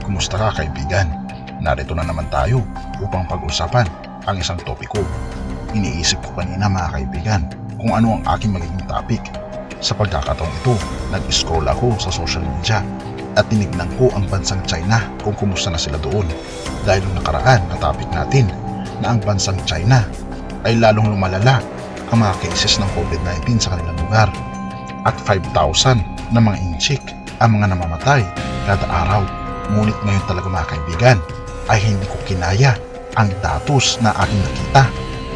Kumusta ka kaibigan? Narito na naman tayo upang pag-usapan ang isang topiko. Iniisip ko kanina mga kaibigan kung ano ang aking magiging topic. Sa pagkakataong ito, nag-scroll ako sa social media at tinignan ko ang bansang China kung kumusta na sila doon. Dahil nung nakaraan na topic natin na ang bansang China ay lalong lumalala ang mga cases ng COVID-19 sa kanilang lugar at 5,000 na mga inchik ang mga namamatay kada araw. Ngunit ngayon talaga mga kaibigan ay hindi ko kinaya ang datos na aking nakita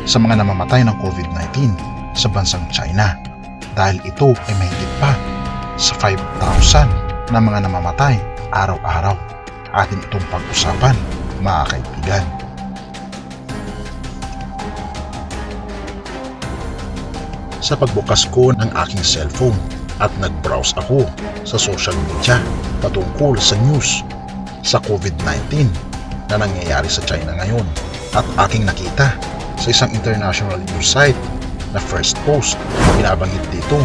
sa mga namamatay ng COVID-19 sa bansang China dahil ito ay mahigit pa sa 5,000 na mga namamatay araw-araw. Atin itong pag-usapan mga kaibigan. Sa pagbukas ko ng aking cellphone at nag-browse ako sa social media patungkol sa news sa COVID-19 na nangyayari sa China ngayon at aking nakita sa isang international news site na first post, binabanggit dito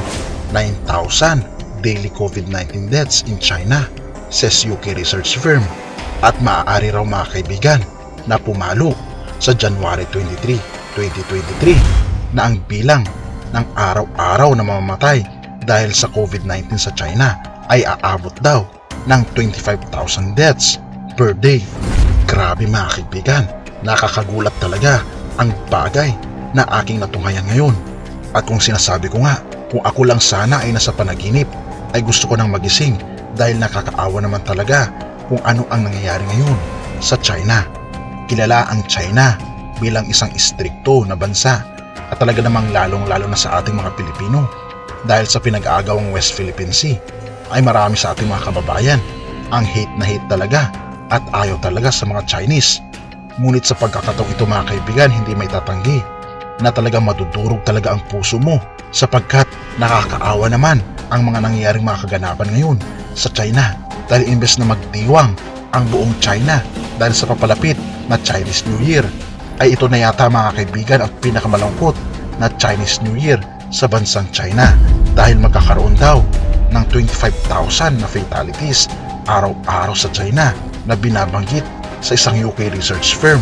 9,000 daily COVID-19 deaths in China, says UK research firm, at maaari raw mga kaibigan na pumalo sa January 23, 2023 na ang bilang ng araw-araw na mamamatay dahil sa COVID-19 sa China ay aabot daw ng 25,000 deaths per day. Grabe mga kaibigan, nakakagulat talaga ang bagay na aking natunghayan ngayon. At kung sinasabi ko nga, kung ako lang sana ay nasa panaginip, ay gusto ko nang magising dahil nakakaawa naman talaga kung ano ang nangyayari ngayon sa China. Kilala ang China bilang isang istrikto na bansa at talaga namang lalong-lalo na sa ating mga Pilipino dahil sa pinag-aagawang West Philippine Sea ay marami sa ating mga kababayan ang hate na hate talaga at ayaw talaga sa mga Chinese. Ngunit sa pagkakataong ito mga kaibigan, hindi may tatanggi na talagang madudurog talaga ang puso mo sapagkat nakakaawa naman ang mga nangyayaring mga kaganapan ngayon sa China dahil imbes na magdiwang ang buong China dahil sa papalapit na Chinese New Year ay ito na yata mga kaibigan ang pinakamalungkot na Chinese New Year sa bansang China dahil magkakaroon daw ng 25,000 na fatalities araw-araw sa China na binabanggit sa isang UK research firm.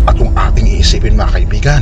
At kung ating iisipin mga kaibigan,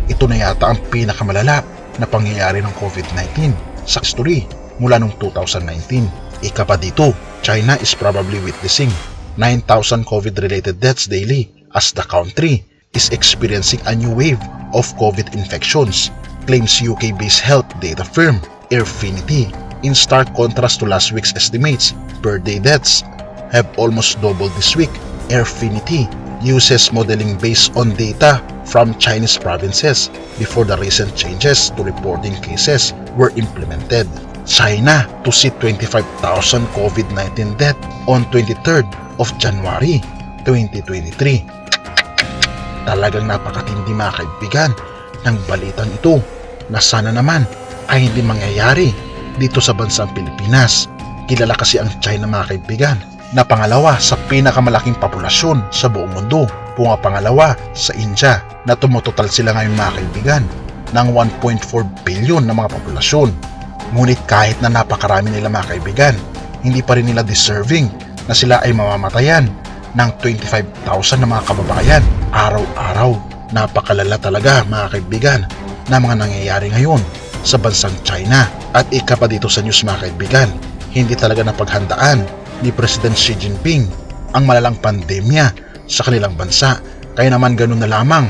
ito na yata ang pinakamalala na pangyayari ng COVID-19 sa history mula noong 2019. Ika pa dito, China is probably witnessing 9,000 COVID-related deaths daily as the country is experiencing a new wave of COVID infections, claims UK-based health data firm Airfinity. In stark contrast to last week's estimates, per day deaths have almost doubled this week. Airfinity uses modeling based on data from Chinese provinces before the recent changes to reporting cases were implemented. China to see 25,000 COVID-19 death on 23rd of January 2023. Talagang napakatindi mga kaibigan ng balitang ito na sana naman ay hindi mangyayari dito sa bansang Pilipinas. Kilala kasi ang China mga kaibigan na pangalawa sa pinakamalaking populasyon sa buong mundo, pangalawa sa India na tumutotal sila ngayon mga kaibigan ng 1.4 billion na mga populasyon. Ngunit kahit na napakarami nila mga kaibigan, hindi pa rin nila deserving na sila ay mamamatayan ng 25,000 na mga kababayan araw-araw. Napakalala talaga mga kaibigan na mga nangyayari ngayon sa bansang China. At ika pa dito sa news mga kaibigan, hindi talaga napaghandaan ni President Xi Jinping ang malalang pandemya sa kanilang bansa. Kaya naman ganun na lamang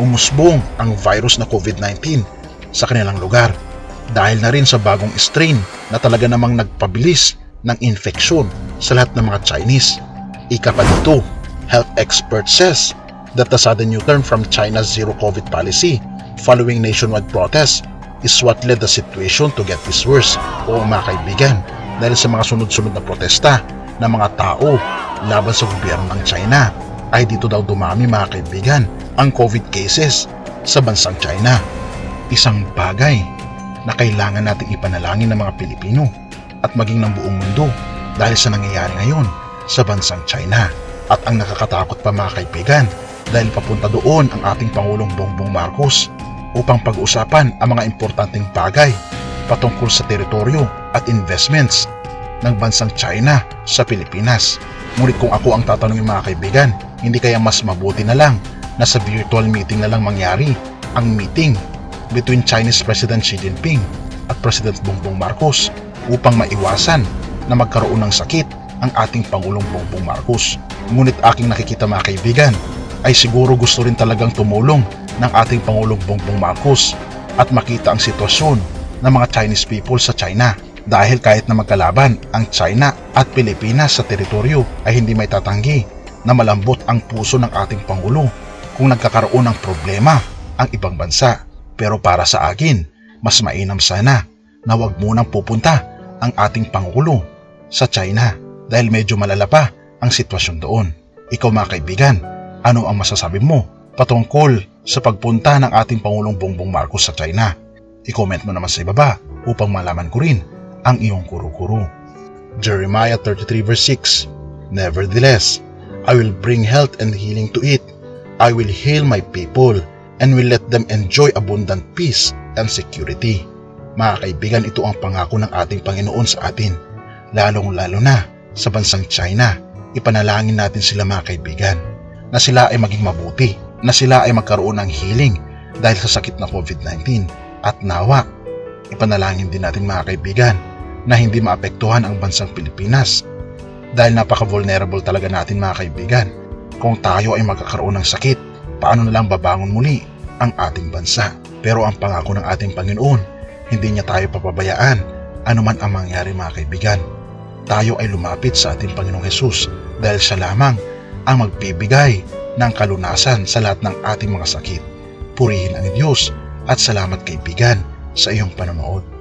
umusbong ang virus na COVID-19 sa kanilang lugar dahil na rin sa bagong strain na talaga namang nagpabilis ng infeksyon sa lahat ng mga Chinese. Ika pa dito, health expert says that the sudden U-turn from China's zero COVID policy following nationwide protests is what led the situation to get this worse. O mga kaibigan, dahil sa mga sunod-sunod na protesta ng mga tao laban sa gobyerno ng China ay dito daw dumami mga kaibigan ang COVID cases sa bansang China. Isang bagay na kailangan nating ipanalangin ng mga Pilipino at maging ng buong mundo dahil sa nangyayari ngayon sa bansang China. At ang nakakatakot pa mga kaibigan dahil papunta doon ang ating Pangulong Bongbong Marcos upang pag-usapan ang mga importanteng bagay patungkol sa teritoryo at investments ng bansang China sa Pilipinas. Ngunit kung ako ang tatanungin mga kaibigan, hindi kaya mas mabuti na lang na sa virtual meeting na lang mangyari ang meeting between Chinese President Xi Jinping at President Bongbong Marcos upang maiwasan na magkaroon ng sakit ang ating Pangulong Bongbong Marcos. Ngunit aking nakikita mga kaibigan ay siguro gusto rin talagang tumulong ng ating Pangulong Bongbong Marcos at makita ang sitwasyon ng mga Chinese people sa China. Dahil kahit na magkalaban ang China at Pilipinas sa teritoryo ay hindi may tatanggi na malambot ang puso ng ating Pangulo kung nagkakaroon ng problema ang ibang bansa. Pero para sa akin, mas mainam sana na wag munang pupunta ang ating Pangulo sa China dahil medyo malala pa ang sitwasyon doon. Ikaw mga kaibigan, ano ang masasabi mo patungkol sa pagpunta ng ating Pangulong Bongbong Marcos sa China? I-comment mo naman sa ibaba upang malaman ko rin ang iyong kuro-kuro. Jeremiah 33 verse 6. Nevertheless, I will bring health and healing to it. I will heal my people and will let them enjoy abundant peace and security. Mga kaibigan, ito ang pangako ng ating Panginoon sa atin. Lalong-lalo na sa bansang China. Ipanalangin natin sila mga kaibigan na sila ay maging mabuti, na sila ay magkaroon ng healing dahil sa sakit na COVID-19. At nawa, ipanalangin din natin mga kaibigan na hindi maapektuhan ang bansang Pilipinas dahil napaka-vulnerable talaga natin mga kaibigan. Kung tayo ay magkakaroon ng sakit, paano na lang babangon muli ang ating bansa? Pero ang pangako ng ating Panginoon, hindi niya tayo papabayaan anuman ang mangyari mga kaibigan. Tayo ay lumapit sa ating Panginoong Hesus dahil siya lamang ang magbibigay ng kalunasan sa lahat ng ating mga sakit. Purihin ang Diyos at salamat kaibigan sa iyong panonood.